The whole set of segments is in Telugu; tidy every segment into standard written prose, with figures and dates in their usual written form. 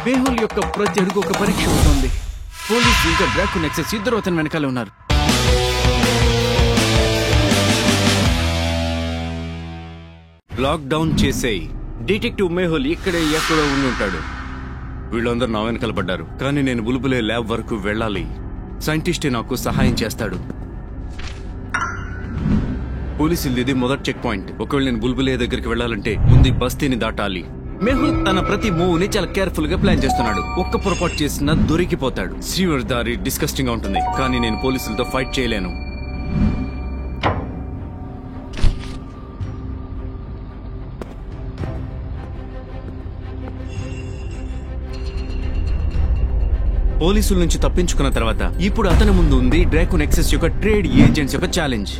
మేహుల్ యొక్క ప్రతి అడుగు ఒక పరీక్ష అవుతుంది. పోలీసు ఇంకా డ్రాకో నెక్సస్ ఇద్దరు అతని వెనకాల ఉన్నారు. లాక్డౌన్ చేసేయి. డిటెక్టివ్ మేహుల్ ఇక్కడే ఎక్కడో ఉండి ఉంటాడు. వీళ్ళందరూ నా వెనకాల పడ్డారు, కానీ నేను బుల్బులే ల్యాబ్ వరకు వెళ్ళాలి. సైంటిస్టే నాకు సహాయం చేస్తాడు. పోలీసులు ఇది మొదటి చెక్ పాయింట్. ఒకవేళ నేను బుల్బులే దగ్గరికి వెళ్ళాలంటే ముందు బస్తీని దాటాలి. మేహుల్ తన ప్రతి మూవ్ ని చాలా కేర్ఫుల్ గా ప్లాన్ చేస్తున్నాడు. ఒక్క పొరపాటు చేసినా దొరికిపోతాడు. శ్రీవర్ దారి డిస్కస్టింగ్ గా ఉంటుంది, కానీ నేను పోలీసులతో ఫైట్ చేయలేను. పోలీసుల నుంచి తప్పించుకున్న తర్వాత ఇప్పుడు అతని ముందు ఉంది డ్రాకో నెక్సస్ యొక్క ట్రేడ్ ఏజెంట్స్ యొక్క ఛాలెంజ్.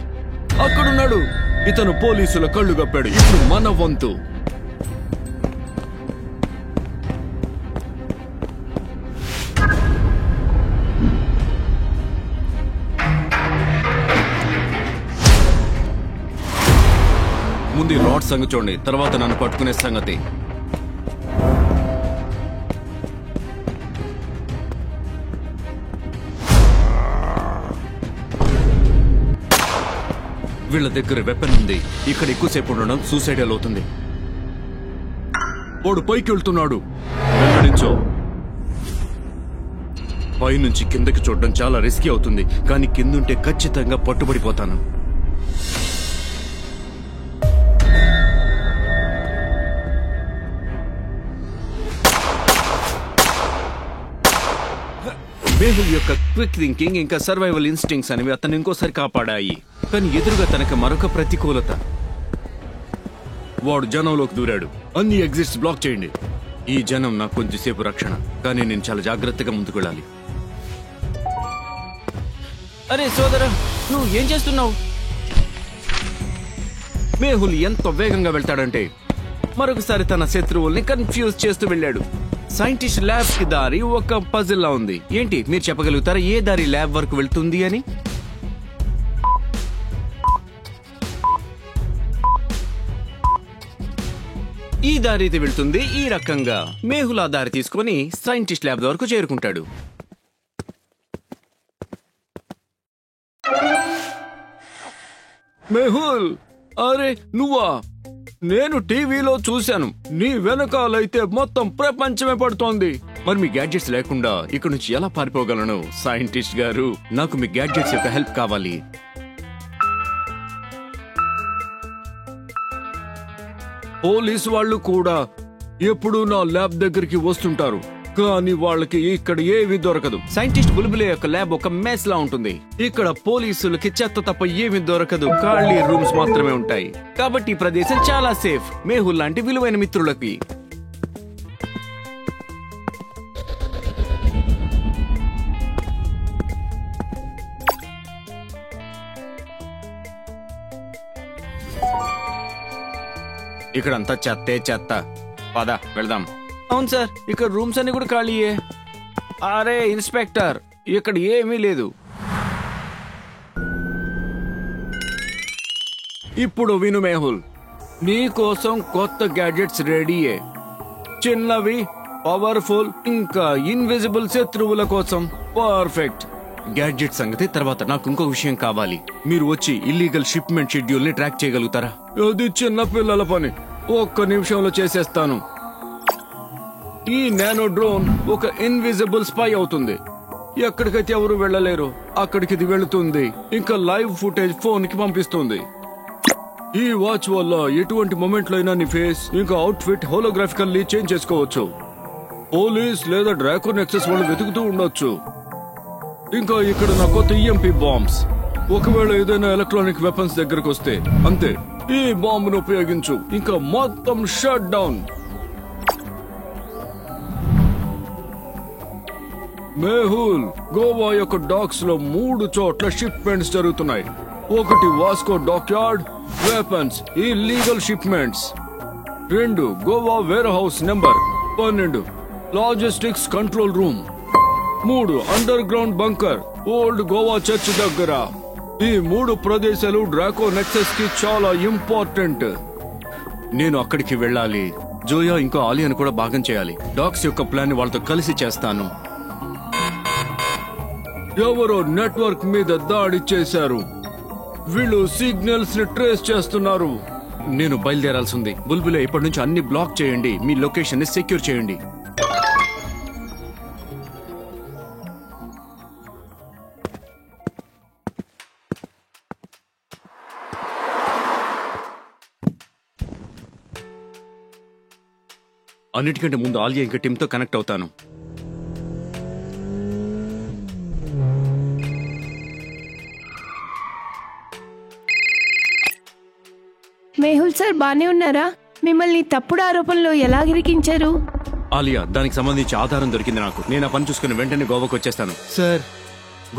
అక్కడున్నాడు. ఇతను పోలీసుల కళ్ళు కప్పాడు. ఇప్పుడు మన వంతు. ముందు రాడ్ సంగతి చూడండి, తర్వాత నన్ను పట్టుకునే సంగతి. వీళ్ళ దగ్గర వెపన్ ఉంది. ఇక్కడ ఎక్కువసేపు ఉండడం సూసైడల్ అవుతుంది. వాడు పైకి వెళ్తున్నాడు. వెంబడించో. పైనుంచి కిందకి చూడడం చాలా రిస్కీ అవుతుంది, కానీ కిందుంటే ఖచ్చితంగా పట్టుబడిపోతాను. మేహుల్ యొక్క క్విక్ థింకింగ్ ఇంకా సర్వైవల్ ఇన్స్టింక్ట్స్ అనేవి అతను ఇంకోసారి కాపాడాయి. కానీ ఎదురుగా తనకు మరొక ప్రతికూలత. వాడు జనంలోకి దూరాడు. అన్ని ఎగ్జిట్స్ బ్లాక్ చేయండి. ఈ జనం నాకు కొంచెంసేపు రక్షణ, కానీ నేను చాలా జాగ్రత్తగా ముందుకు వెళ్ళాలి. అరే సోదరా, నువ్వు ఏం చేస్తున్నావు? మేహుల్ ఎంత వేగంగా వెళ్తాడంటే మరొకసారి తన శత్రువుల్ని కన్ఫ్యూజ్ చేస్తూ వెళ్ళాడు. సైంటిస్ట్ ల్యాబ్ కి దారి ఒక పజిల్ లా ఉంది. ఏంటి మీరు చెప్పగలుగుతారా ఏ దారి ల్యాబ్ వరకు వెళ్తుంది అని? ఈ దారి అయితే వెళ్తుంది ఈ రకంగా. మేహుల్ ఆ దారి తీసుకొని సైంటిస్ట్ ల్యాబ్ వరకు చేరుకుంటాడు. మేహుల్, అరే నువ్వా? నేను టీవీలో చూశాను. నీ వెనకాలైతే మొత్తం ప్రపంచమే పడుతోంది. మరి మీ గ్యాడ్జెట్స్ లేకుండా ఇక్కడ నుంచి ఎలా పారిపోగలను? సైంటిస్ట్ గారు, నాకు మీ గ్యాడ్జెట్స్ యొక్క హెల్ప్ కావాలి. పోలీసు వాళ్ళు కూడా ఎప్పుడూ నా ల్యాబ్ దగ్గరికి వస్తుంటారు, కానీ వాళ్ళకి ఇక్కడ ఏవి దొరకదు. సైంటిస్ట్ బుల్బులే యొక్క ల్యాబ్ ఒక మెస్ లా ఉంటుంది. ఇక్కడ పోలీసులకి చెత్త తప్ప ఏమి దొరకదు. ఖాళీ రూమ్స్ మాత్రమే ఉంటాయి. కాబట్టి ఈ ప్రదేశం చాలా సేఫ్ మేహుల్ లాంటి విలువైన మిత్రులకి. ఇక్కడంతా చెత్తే చెత్త. పద వెళ్దాం. అవును సార్, ఇక్కడ రూమ్స్ అన్ని కూడా ఖాళీయే. అరే ఇన్స్పెక్టర్, ఇక్కడ ఏమీ లేదు. ఇప్పుడు విను మేహుల్, నీ కోసం కొత్త గ్యాడ్జెట్స్ రెడీయే. చిన్నవి, పవర్ఫుల్, ఇంకా ఇన్విజిబుల్ శత్రువుల కోసం పర్ఫెక్ట్. గ్యాడ్జెట్ సంగతి తర్వాత. నాకు ఇంకో విషయం కావాలి. మీరు వచ్చి ఇల్లీగల్ షిప్మెంట్ షెడ్యూల్ ని ట్రాక్ చేయగలుగుతారా? అది చిన్న పిల్లల పని, ఒక్క నిమిషంలో చేసేస్తాను. ఈ నానో డ్రోన్ ఒక ఇన్విజిబుల్ స్పై అవుతుంది. ఎక్కడికైతే ఎవరు వెళ్ళలేరు అక్కడికి ఇది వెళుతుంది. ఇంకా లైవ్ ఫుటేజ్ ఫోన్ కి పంపిస్తుంది. ఈ వాచ్ వల్ల ఎటువంటి మొమెంట్ లో అయినా నీ ఫేస్ ఇంకా అవుట్ ఫిట్ హోలోగ్రాఫికల్లీ చేంజ్ చేసుకోవచ్చు. పోలీస్ లేదా డ్రాకో నెక్సస్ వాళ్ళు వెతుకుతూ ఉండొచ్చు. ఇంకా ఇక్కడ నా కొత్త ఈఎంపీ బాంబ్స్. ఒకవేళ ఏదైనా ఎలక్ట్రానిక్ వెపన్స్ దగ్గరకు వస్తే అంతే, ఈ బాంబును ఉపయోగించు. ఇంకా మొత్తం షట్ డౌన్. మేహుల్, గోవా యొక్క డాక్స్ లో 3 చోట్ల షిప్మెంట్స్ జరుగుతున్నాయి. ఒకటి Vasco dockyard, weapons, illegal shipments. 2 Goa warehouse number 12, logistics control room. 3 underground bunker, old Goa church దగ్గర. ఈ 3 ప్రదేశాలు డ్రాకో నెక్సస్ కి చాలా ఇంపార్టెంట్. నేను అక్కడికి వెళ్ళాలి. జోయా ఇంకా ఆలియాను కూడా భాగం చేయాలి. డాగ్స్ యొక్క ప్లాన్ వాళ్ళతో కలిసి చేస్తాను. ఎవరో నెట్వర్క్ మీద దాడి చేశారు. వీళ్ళు సిగ్నల్స్ ని ట్రేస్ చేస్తున్నారు. నేను బయలుదేరాల్సి ఉంది. బుల్బులే ఇప్పటి నుంచి అన్ని బ్లాక్ చేయండి. మీ లొకేషన్ ని సెక్యూర్ చేయండి. అన్నిటికంటే ముందు ఆలియా ఇంకా టీమ్ తో కనెక్ట్ అవుతాను. మేహుల్ సార్ బానే ఉన్నారా? మిమ్మల్ని తప్పుడు ఆరోపణలో ఎలా ఇరికించారు? ఆలియా, దానికి సంబంధించి ఆధారం దొరికింది నాకు. నేను ఆ పని చూసుకుని వెంటనే గోవాకు వచ్చేస్తాను. సార్,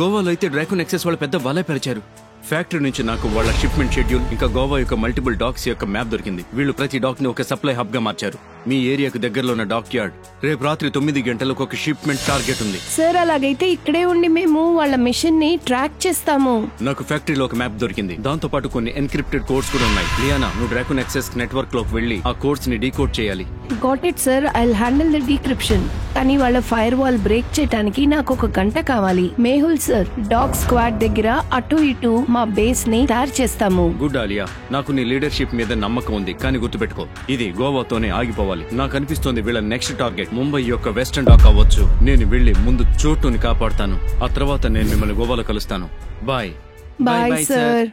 గోవాలో అయితే డ్రాగన్ ఎక్సెస్ వాళ్ళు పెద్ద వలే పరిచారు. ఫ్యాక్టరీ నుంచి నాకు వాళ్ళ షిప్మెంట్ షెడ్యూల్ ఇంకా గోవా యొక్క మల్టిపుల్ డాక్స్ యొక్క మ్యాప్ దొరికింది. వీళ్ళు ప్రతి డాక్ ని ఒక సప్లై హబ్ గా మార్చారు. మీ ఏరియాకు దగ్గరలో ఉన్న డాక్ యార్డ్ రేపు రాత్రి 9 గంటలకు ఒక షిప్మెంట్ టార్గెట్ ఉంది. సార్, అలాగైతే ఇక్కడే ఉండి మేము వాళ్ళ మిషన్ ని ట్రాక్ చేస్తాము. నాకు ఫ్యాక్టరీలో ఒక మ్యాప్ దొరికింది. దాంతో పాటు కొన్ని ఎన్క్రిప్టెడ్ కోడ్స్ కూడా ఉన్నాయి. లియానా, నువ్వు డ్రాగన్ ఎక్సెస్ నెట్వర్క్ లోకి వెళ్లి ఆ కోడ్స్ ని డీకోడ్ చేయాలి. Got it sir, I will handle the decryption. కానీ వాళ్ళ ఫైర్ వాల్ బ్రేక్ చేయడానికి నాకు 1 గంట కావాలి. మేహుల్ సార్, డాగ్ స్క్వాడ్ దగ్గర అటు ఇటు మా బేస్ ని తయారు చేస్తాము. గుడ్ ఆలియా, నాకు నీ లీడర్షిప్ మీద నమ్మకం ఉంది. కానీ గుర్తుపెట్టుకో, ఇది గోవాతోనే ఆగిపోవాలి. నాకు అనిపిస్తోంది వీళ్ళ నెక్స్ట్ టార్గెట్ ముంబై యొక్క వెస్టర్న్ డాక్ అవ్వచ్చు. నేను వెళ్లి ముందు చోటుని కాపాడుతాను. ఆ తర్వాత నేను మిమ్మల్ని గోవాలో కలుస్తాను. బాయ్. Bye sir.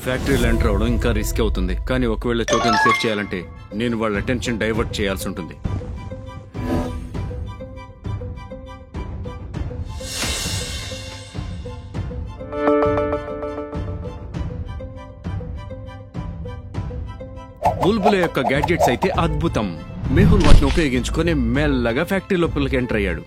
ఫ్యాక్టరీలో ఎంటర్ అవడం ఇంకా రిస్క్ అవుతుంది. కానీ ఒకవేళ చోటుని సేవ్ చేయాలంటే నేను వాళ్ళ అటెన్షన్ డైవర్ట్ చేయాల్సి ఉంటుంది. బుల్బుల యొక్క గ్యాడ్జెట్స్ అయితే అద్భుతం. మేహుల్ వాటిని ఉపయోగించుకొని మెల్లగా ఫ్యాక్టరీ లోపలికి ఎంటర్ అయ్యాడు.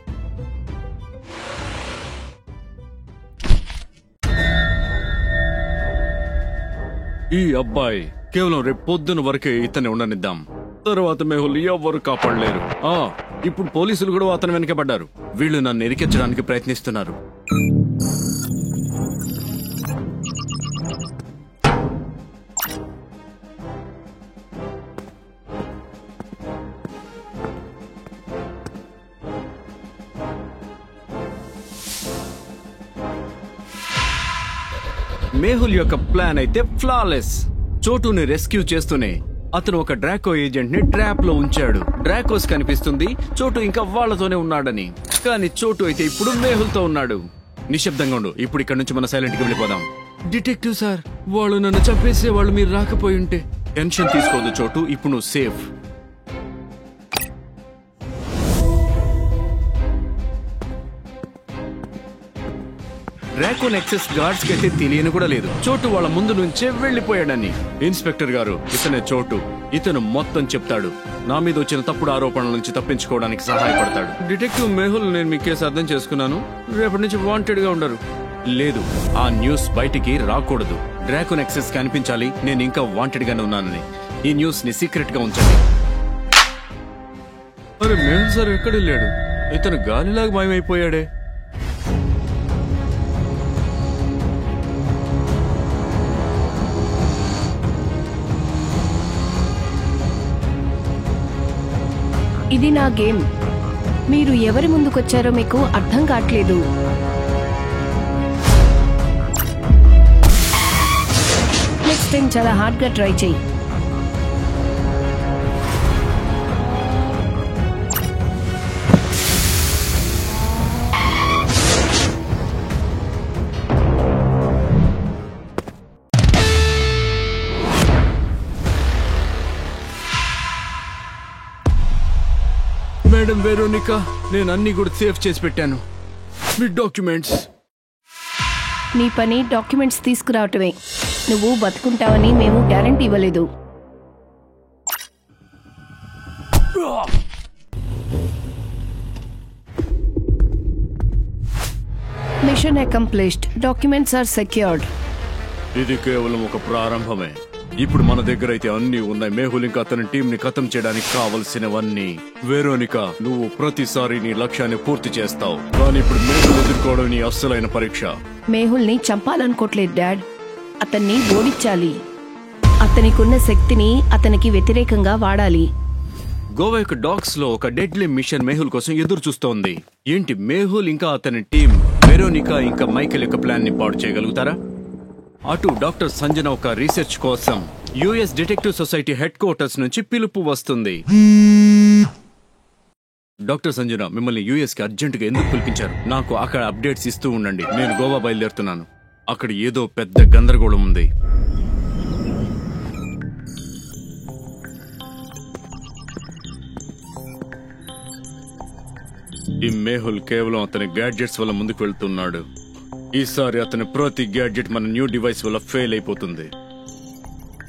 ఈ అబ్బాయి కేవలం రేపు పొద్దున వరకే ఇతన్ని ఉండనిద్దాం. తర్వాత మేహుల్ ఎవరు కాపాడలేరు. ఇప్పుడు పోలీసులు కూడా అతను వెనకబడ్డారు. వీళ్ళు నన్ను ఇరికించడానికి ప్రయత్నిస్తున్నారు. మేహుల్ యొక్క ప్లాన్ అయితే ఫ్లాలెస్. చోటుని రెస్క్యూ చేస్తూనే అతను ఒక డ్రాకో ఏజెంట్ ని ట్రాప్ లో ఉంచాడు. డ్రాకోస్ కనిపిస్తుంది చోటు ఇంకా వాళ్లతోనే ఉన్నాడని. కానీ చోటు అయితే ఇప్పుడు మేహుల్ తో ఉన్నాడు. నిశ్శబ్దంగా ఉండు. ఇప్పుడు ఇక్కడ నుంచి మనం సైలెంట్ గా వెళ్ళిపోదాం. డిటెక్టివ్ సార్, వాళ్ళు నన్ను చంపేసే వాళ్ళు మీరు రాకపోయి ఉంటే. టెన్షన్ తీసుకోవద్దు చోటు, ఇప్పుడు నువ్వు సేఫ్. డ్రాగన్ ఎక్సెస్ గార్డ్స్ కి అయితే తెలియని కూడా లేదు చోటు వాళ్ళ ముందు నుంచే వెళ్లిపోయాడని. ఇన్స్పెక్టర్ గారు, ఇతనే చోటు. ఇతను మొత్తం చెప్తాడు. నా మీద వచ్చిన తప్పుడు ఆరోపణల నుంచి తప్పించుకోవడానికి సహాయపడతాడు. డిటెక్టివ్ మేహుల్, నేను మీ కేసు అర్థం చేసుకున్నాను. రేపటి నుంచి వాంటెడ్ గా ఉండరు. లేదు, ఆ న్యూస్ బయటికి రాకూడదు. డ్రాగన్ ఎక్సెస్ కనిపించాలి నేను ఇంకా వాంటెడ్ గానే ఉన్నానని. ఈ న్యూస్ ని సీక్రెట్ గా ఉంచండి. అరే, మేహుల్ సార్ ఎక్కడ వెళ్ళాడు? ఇతను గాలిలాగా మాయమైపోయాడే. ఇది నా గేమ్. మీరు ఎవరి ముందుకొచ్చారో మీకు అర్థం కావట్లేదు. నెక్స్ట్ టైం చాలా హార్డ్ గా ట్రై చేయి. మేడం వెరోనికా, నేను అన్ని కూడా సేవ్ చేసి పెట్టాను. మీ డాక్యుమెంట్స్. నీ పని డాక్యుమెంట్స్ తీసుకురావటమే. నువ్వు బతుకుంటావని మేము గ్యారంటీ ఇవ్వలేదు. Mission accomplished. Documents are secured. ఇది కేవలం ఒక ప్రారంభమే. ఇప్పుడు మన దగ్గర అయితే అన్ని ఉన్నాయి. మేహుల్ ఇంకా అతని టీం ని ఖతం చేయడానికి కావలసినవన్నీ. వెరోనికా, నువ్వు ప్రతిసారి నీ లక్ష్యాన్ని పూర్తి చేస్తావు. కానీ ఇప్పుడు మేహుల్ ఎదుర్కోవడం నీ అస్సలైన పరీక్ష. మేహుల్ ని చంపాలనుకోవట్లేదు డాడ్. అతన్ని ఓడించాలి. అతనికున్న శక్తిని అతనికి వ్యతిరేకంగా వాడాలి. గోవా యొక్క డాక్స్ లో ఒక డెడ్లీ మిషన్ మేహుల్ కోసం ఎదురు చూస్తోంది. ఏంటి మేహుల్ ఇంకా అతని టీం వెరోనికా ఇంకా మైకేల్ యొక్క ప్లాన్ ని పాడు చేయగలుగుతారా? అటు డాక్టర్ సంజన ఒక రీసెర్చ్ కోసం US detective society head quarters నుంచి పిలుపు వస్తుంది. డాక్టర్ సంజన, మిమ్మల్ని యుఎస్ కి అర్జెంట్ గా ఎందుకు పిలిపించారు? నాకు అక్కడ అప్డేట్స్ ఇస్తూ ఉండండి. నేను గోవా బయలుదేరుతున్నాను. అక్కడ ఏదో పెద్ద గందరగోళం ఉంది. ఈ మేహుల్ కేవలం అతని గ్యాడ్జెట్స్ వల్ల ముందుకు వెళ్తున్నాడు. ఈసారి అతని ప్రతి గ్యాడ్జెట్ మన న్యూ డివైస్ వల్ల ఫెయిల్ అయిపోతుంది.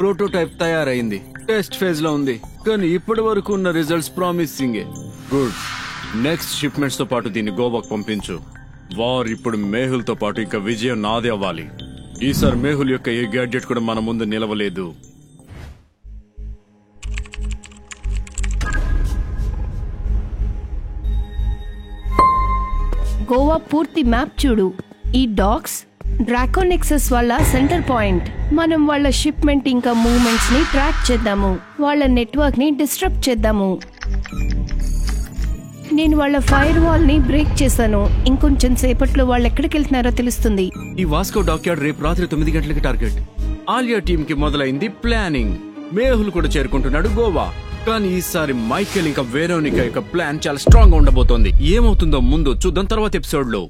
ప్రోటోటైప్ తయారైంది, టెస్ట్ ఫేజ్ లో ఉంది, కానీ ఇప్పటి వరకు ఉన్న రిజల్ట్స్ ప్రామిసింగే. గుడ్. నెక్స్ట్ షిప్మెంట్స్ తో పాటు దీన్ని గోవాకు పంపించు. వార్ ఇప్పుడు మేహుల్ తో పాటు ఇంకా విజయం నాదే అవ్వాలి. ఈసారి మేహుల్ యొక్క ఏ గ్యాడ్జెట్ కూడా మన ముందు నిలవలేదు. గోవా పూర్తి మ్యాప్ చూడు. ఈ డాగ్స్ డ్రాకోనెక్సస్ వాళ్ళ సెంటర్ పాయింట్. మనం వాళ్ళ షిప్మెంట్ ఇంకా మూవ్మెంట్స్ ని ట్రాక్ చేద్దాము. వాళ్ళ నెట్వర్క్ ని డిస్టర్బ్ చేద్దాము. నేను వాళ్ళ ఫైర్ వాల్ ని బ్రేక్ చేశాను. ఇంకొంచెం సేపట్లో వాళ్ళు ఎక్కడికి వెళ్తున్నారో తెలుస్తుంది. ఈ వాస్కో డాక్యార్డ్ రేపు రాత్రి 9 గంటలకి టార్గెట్. ఆలియా టీమ్ కి మొదలైంది ప్లానింగ్. మేహుల్ కూడా చేరుకుంటున్నాడు గోవా. కానీ ఈసారి మైకేల్ ఇంకా వెరోనికా యొక్క ప్లాన్ చాలా స్ట్రాంగ్ గా ఉండబోతోంది. ఏమవుతుందో ముందు చూద్దాం తర్వాత ఎపిసోడ్ లో.